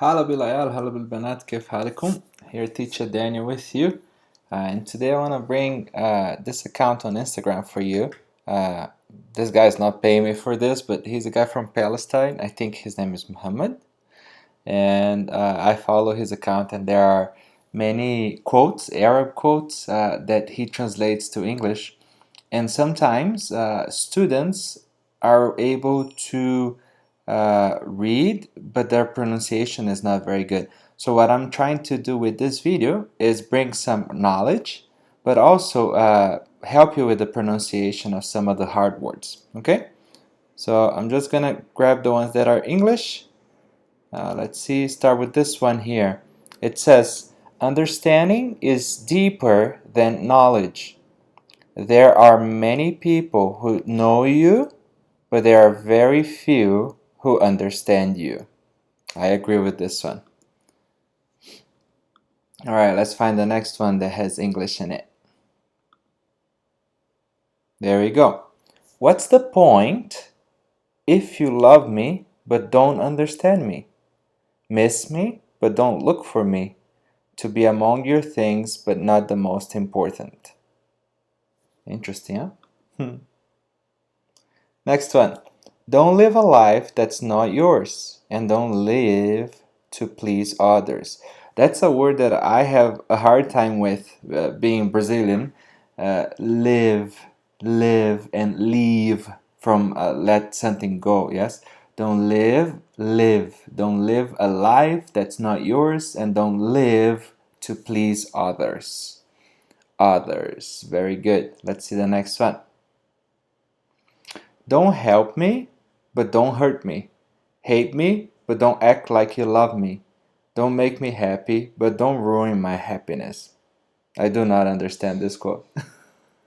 هلا بالعيال هلا بالبنات كيف حالكم? Here teacher Daniel with you, and today I want to bring this account on Instagram for you. This guy is not paying me for this, but he's a guy from Palestine. I think his name is Muhammad, and I follow his account, and there are many quotes, Arab quotes, that he translates to English, and sometimes students are able to read, but their pronunciation is not very good. So what I'm trying to do with this video is bring some knowledge, but also help you with the pronunciation of some of the hard words. Okay? So I'm just gonna grab the ones that are English. Let's see, start with this one here. It says, understanding is deeper than knowledge. There are many people who know you, but there are very few who understand you. I agree with this one. Alright, let's find the next one that has English in it. There we go. What's the point if you love me but don't understand me? Miss me but don't look for me? To be among your things but not the most important. Interesting, huh? Next one. Don't live a life that's not yours, and don't live to please others. That's a word that I have a hard time with, being Brazilian. Live, and leave from let something go, yes? Don't live. Don't live a life that's not yours, and don't live to please others. Others. Very good. Let's see the next one. Don't help me, but don't hurt me. Hate me, but don't act like you love me. Don't make me happy, but don't ruin my happiness. I do not understand this quote.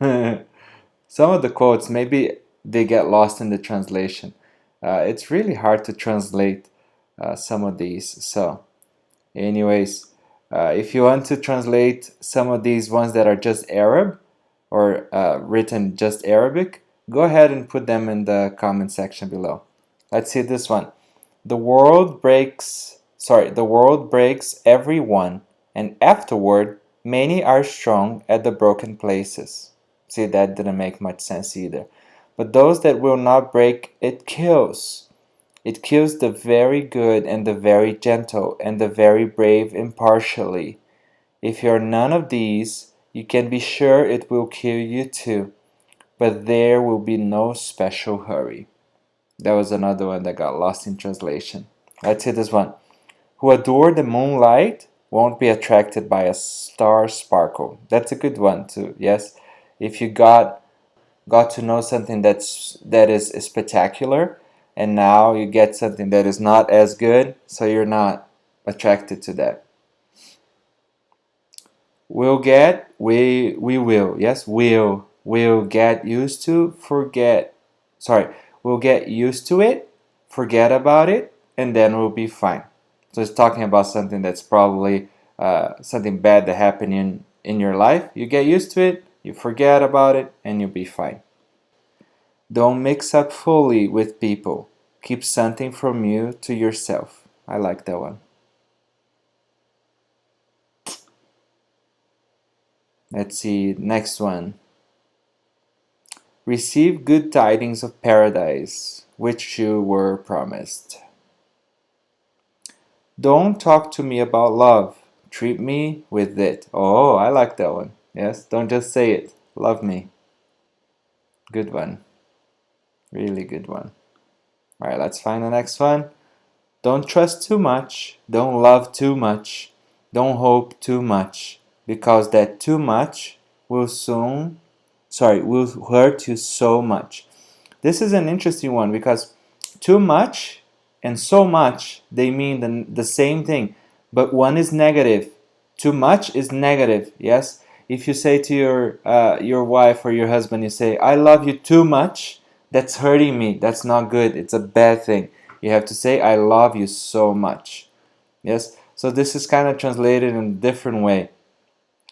Some of the quotes, maybe they get lost in the translation. It's really hard to translate some of these. So, anyways, if you want to translate some of these ones that are just Arab or written just Arabic, go ahead and put them in the comment section below. Let's see this one. The world breaks every one, and afterward many are strong at the broken places. See, that didn't make much sense either. But those that will not break, it kills. It kills the very good and the very gentle and the very brave impartially. If you're none of these, you can be sure it will kill you too. But there will be no special hurry. That was another one that got lost in translation. Let's see this one. Who adore the moonlight won't be attracted by a star sparkle. That's a good one too, yes? If you got to know something that is spectacular, and now you get something that is not as good, so you're not attracted to that. We will, yes, we'll get used to, we'll get used to it, forget about it, and then we'll be fine. So it's talking about something that's probably something bad that happened in your life. You get used to it, you forget about it, and you'll be fine. Don't mix up fully with people. Keep something from you to yourself. I like that one. Let's see, next one. Receive good tidings of paradise, which you were promised. Don't talk to me about love. Treat me with it. Oh, I like that one. Yes, don't just say it. Love me. Good one. Really good one. All right, let's find the next one. Don't trust too much. Don't love too much. Don't hope too much, because that too much will hurt you so much. This is an interesting one because too much and so much, they mean the same thing, but one is negative. Too much is negative, yes? If you say to your wife or your husband, you say, I love you too much, that's hurting me, that's not good, it's a bad thing. You have to say, I love you so much, yes? So this is kind of translated in a different way.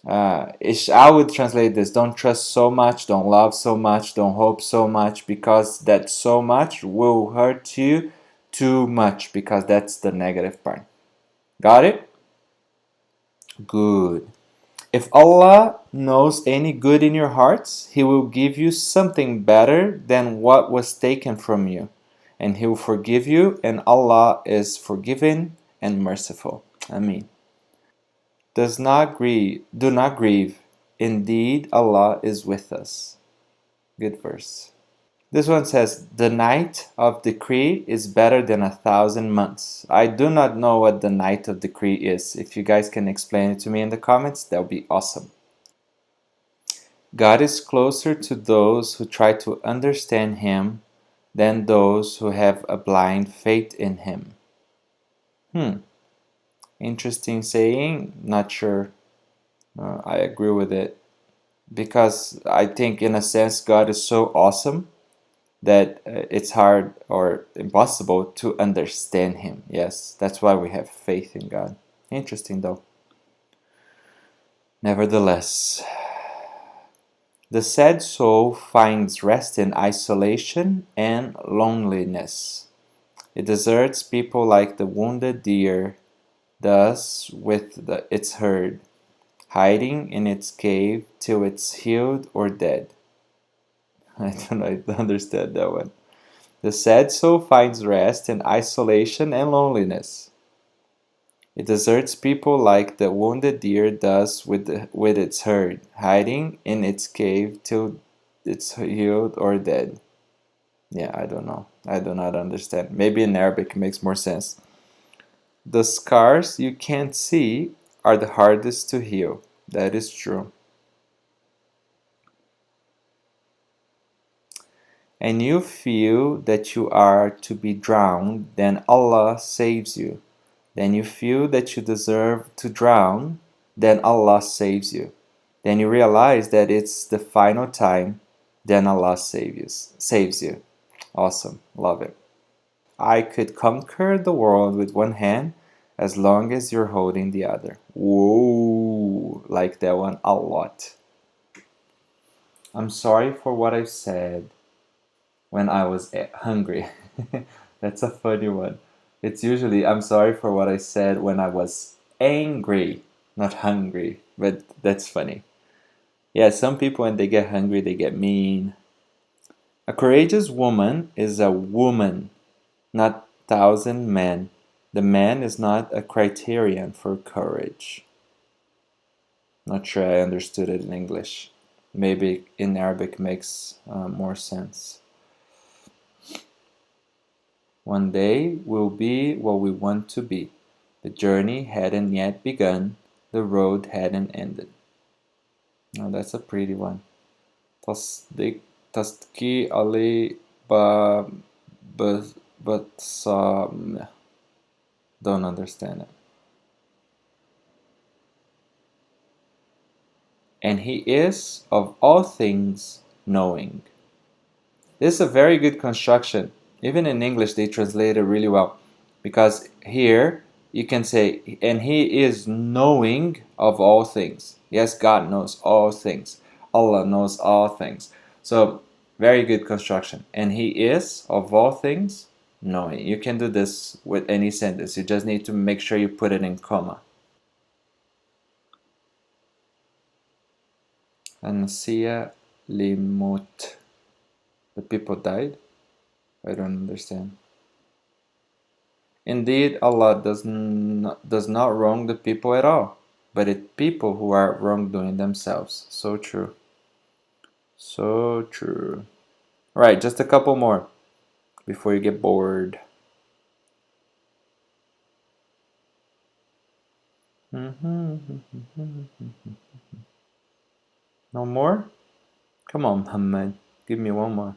I would translate this: don't trust so much, don't love so much, don't hope so much, because that so much will hurt you too much, because that's the negative part. Got it? Good. If Allah knows any good in your hearts, He will give you something better than what was taken from you. And He will forgive you, and Allah is forgiving and merciful. Ameen. Do not grieve. Indeed, Allah is with us. Good verse. This one says, the night of decree is better than 1,000 months. I do not know what the night of decree is. If you guys can explain it to me in the comments, that would be awesome. God is closer to those who try to understand Him than those who have a blind faith in Him. Interesting saying. Not sure I agree with it. Because I think, in a sense, God is so awesome that it's hard or impossible to understand Him. Yes, that's why we have faith in God. Interesting, though. Nevertheless, the sad soul finds rest in isolation and loneliness. It deserts people like the wounded deer does with its herd, hiding in its cave till it's healed or dead. I don't understand that one. The sad soul finds rest in isolation and loneliness. It deserts people like the wounded deer does with its herd, hiding in its cave till it's healed or dead. Yeah, I don't know. I do not understand. Maybe in Arabic it makes more sense. The scars you can't see are the hardest to heal. That is true. And you feel that you are to be drowned, then Allah saves you. Then you feel that you deserve to drown, then Allah saves you. Then you realize that it's the final time, then Allah saves you. Awesome, love it. I could conquer the world with one hand as long as you're holding the other. Whoa, like that one a lot. I'm sorry for what I said when I was hungry. That's a funny one. It's usually, I'm sorry for what I said when I was angry, not hungry, but that's funny. Yeah, some people, when they get hungry, they get mean. A courageous woman is a woman, not 1,000 men. The man is not a criterion for courage. Not sure I understood it in English. Maybe in Arabic makes more sense. One day we'll be what we want to be. The journey hadn't yet begun. The road hadn't ended. Oh, that's a pretty one. Tasdiki Ali Batsam. Don't understand it. And He is of all things knowing. This is a very good construction. Even in English, they translate it really well. Because here, you can say, and He is knowing of all things. Yes, God knows all things. Allah knows all things. So, very good construction. And He is of all things knowing. You can do this with any sentence. You just need to make sure you put it in comma. Anasiya limut. The people died? I don't understand. Indeed, Allah does not wrong the people at all, but it's people who are wrongdoing themselves. So true. So true. All right, just a couple more before you get bored. No more? Come on, Muhammad. Give me one more.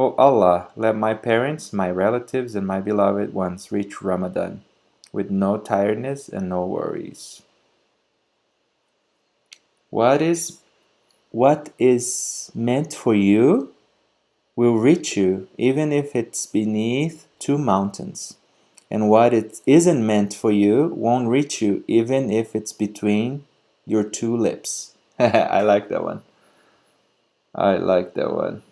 Oh Allah, let my parents, my relatives, and my beloved ones reach Ramadan with no tiredness and no worries. What is meant for you will reach you, even if it's beneath two mountains. And what it isn't meant for you won't reach you, even if it's between your two lips. I like that one. I like that one.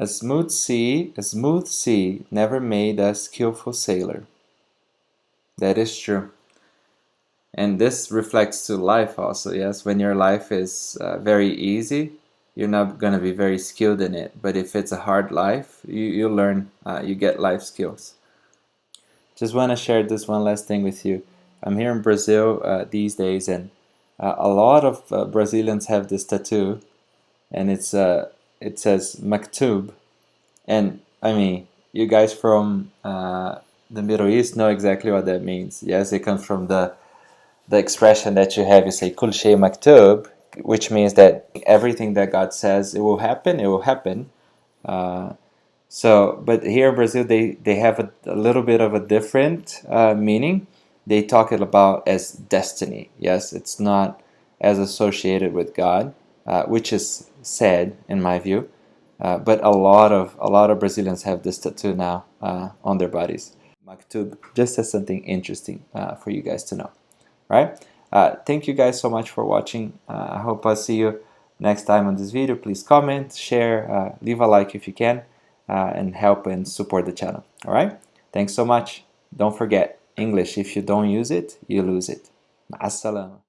a smooth sea never made a skillful sailor. That is true. And this reflects to life also, yes? When your life is very easy, you're not going to be very skilled in it. But if it's a hard life, you learn, you get life skills. Just want to share this one last thing with you. I'm here in Brazil these days, and a lot of Brazilians have this tattoo, and it says Maktub. And I mean, you guys from the Middle East know exactly what that means. Yes, it comes from the expression that you have. You say Kul shay maktub, which means that everything that God says it will happen, it will happen. But here in Brazil, they have a little bit of a different meaning. They talk it about as destiny. Yes, it's not as associated with God, which is sad in my view. But a lot of Brazilians have this tattoo now on their bodies. Maktub, just as something interesting for you guys to know, right? Thank you guys so much for watching. I hope I'll see you next time on this video. Please comment, share, leave a like if you can, and help and support the channel. All right? Thanks so much. Don't forget, English, if you don't use it, you lose it. مع السلامة.